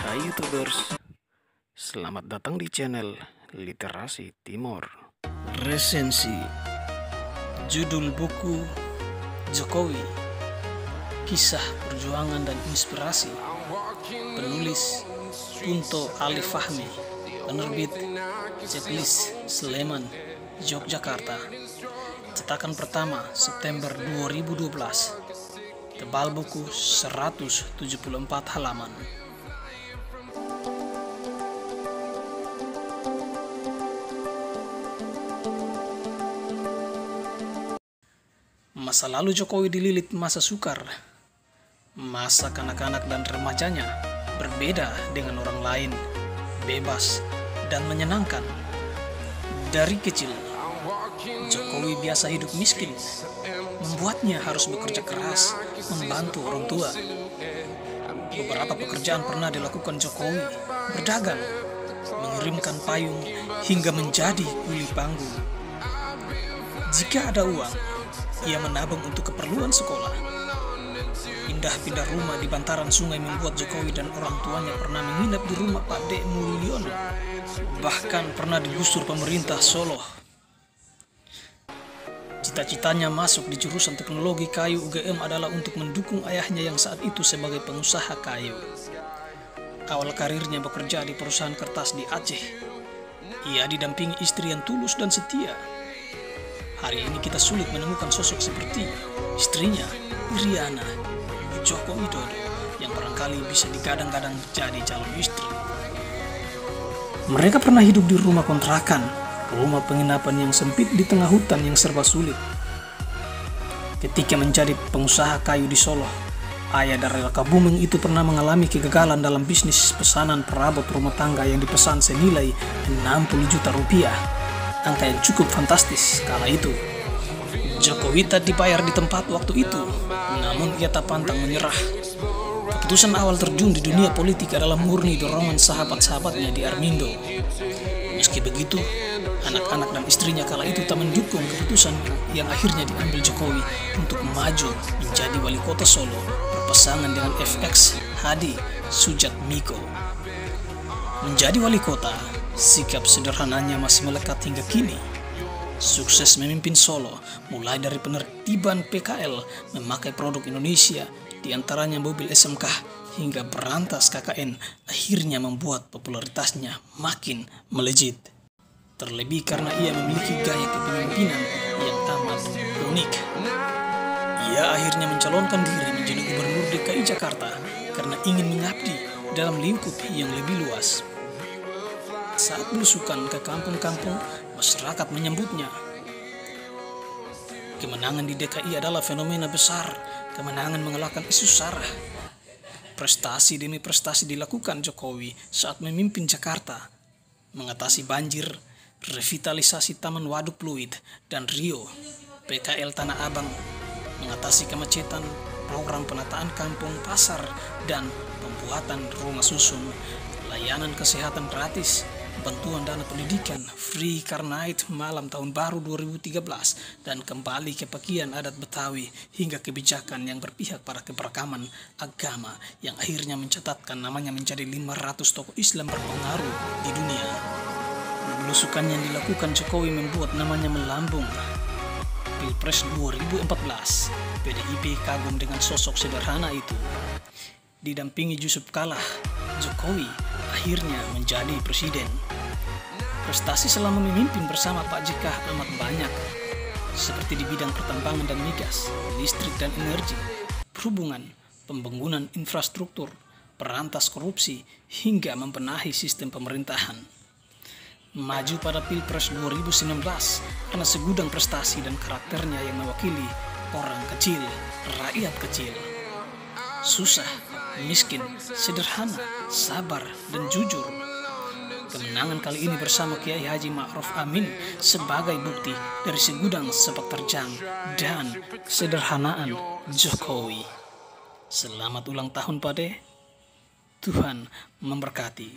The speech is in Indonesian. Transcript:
Hai YouTubers, selamat datang di channel Literasi Timor. Resensi judul buku Jokowi, Kisah Perjuangan dan Inspirasi, penulis Punto Ali Fahmi, penerbit Checklist Sleman, Yogyakarta, cetakan pertama September 2012, tebal buku 174 halaman. Masa lalu Jokowi dililit masa sukar. Masa kanak-kanak dan remajanya berbeda dengan orang lain, bebas dan menyenangkan. Dari kecil, Jokowi biasa hidup miskin, membuatnya harus bekerja keras membantu orang tua. Beberapa pekerjaan pernah dilakukan Jokowi, berdagang, mengirimkan payung, hingga menjadi kuli panggung. Jika ada uang, ia menabung untuk keperluan sekolah. Pindah-pindah rumah di bantaran sungai membuat Jokowi dan orang tuanya pernah menginap di rumah Pak D. Mulyono. Bahkan pernah digusur pemerintah Solo. Cita-citanya masuk di jurusan teknologi kayu UGM adalah untuk mendukung ayahnya yang saat itu sebagai pengusaha kayu. Awal karirnya bekerja di perusahaan kertas di Aceh. Ia didampingi istri yang tulus dan setia. Hari ini kita sulit menemukan sosok seperti istrinya, Iriana Joko Widodo, yang barangkali bisa digadang-gadang jadi calon istri. Mereka pernah hidup di rumah kontrakan, rumah penginapan yang sempit di tengah hutan yang serba sulit. Ketika menjadi pengusaha kayu di Solo, ayah dari Raka Buming itu pernah mengalami kegagalan dalam bisnis pesanan perabot rumah tangga yang dipesan senilai 60 juta rupiah. Angka yang cukup fantastis kala itu. Jokowi tak dibayar di tempat waktu itu, namun ia tak pantang menyerah. Keputusan awal terjun di dunia politik adalah murni dorongan sahabat-sahabatnya di Armindo. Meski begitu, anak-anak dan istrinya kala itu tak mendukung keputusan yang akhirnya diambil Jokowi untuk maju menjadi wali kota Solo berpasangan dengan FX Hadi Sujatmiko. Menjadi wali kota, sikap sederhananya masih melekat hingga kini. Sukses memimpin Solo, mulai dari penertiban PKL memakai produk Indonesia, diantaranya mobil SMK, hingga berantas KKN, akhirnya membuat popularitasnya makin melejit. Terlebih karena ia memiliki gaya kepemimpinan yang amat unik. Ia akhirnya mencalonkan diri menjadi gubernur DKI Jakarta karena ingin mengabdi dalam lingkup yang lebih luas. Saat belusukan ke kampung-kampung, masyarakat menyambutnya. Kemenangan di DKI adalah fenomena besar, kemenangan mengalahkan isu SARA. Prestasi demi prestasi dilakukan Jokowi saat memimpin Jakarta, mengatasi banjir, revitalisasi Taman Waduk Pluit dan Rio, PKL Tanah Abang, mengatasi kemacetan, program penataan kampung, pasar, dan pembuatan rumah susun, layanan kesehatan gratis, bantuan dana pendidikan, free car night malam tahun baru 2013, dan kembali ke pakaian adat Betawi, hingga kebijakan yang berpihak pada keberagaman agama yang akhirnya mencatatkan namanya menjadi 500 tokoh Islam berpengaruh di dunia. Belusukan yang dilakukan Jokowi membuat namanya melambung. Pilpres 2014, PDIP kagum dengan sosok sederhana itu. Didampingi Yusuf Kala, Jokowi akhirnya menjadi presiden. Prestasi selama memimpin bersama Pak JK amat banyak, seperti di bidang pertambangan dan migas, listrik dan energi, perhubungan, pembangunan infrastruktur, perantas korupsi, hingga membenahi sistem pemerintahan. Maju pada Pilpres 2019 karena segudang prestasi dan karakternya yang mewakili orang kecil, rakyat kecil. Susah, miskin, sederhana, sabar, dan jujur. Kemenangan kali ini bersama Kiai Haji Ma'ruf Amin sebagai bukti dari segudang sepak terjang dan kesederhanaan Jokowi. Selamat ulang tahun Pak De. Tuhan memberkati.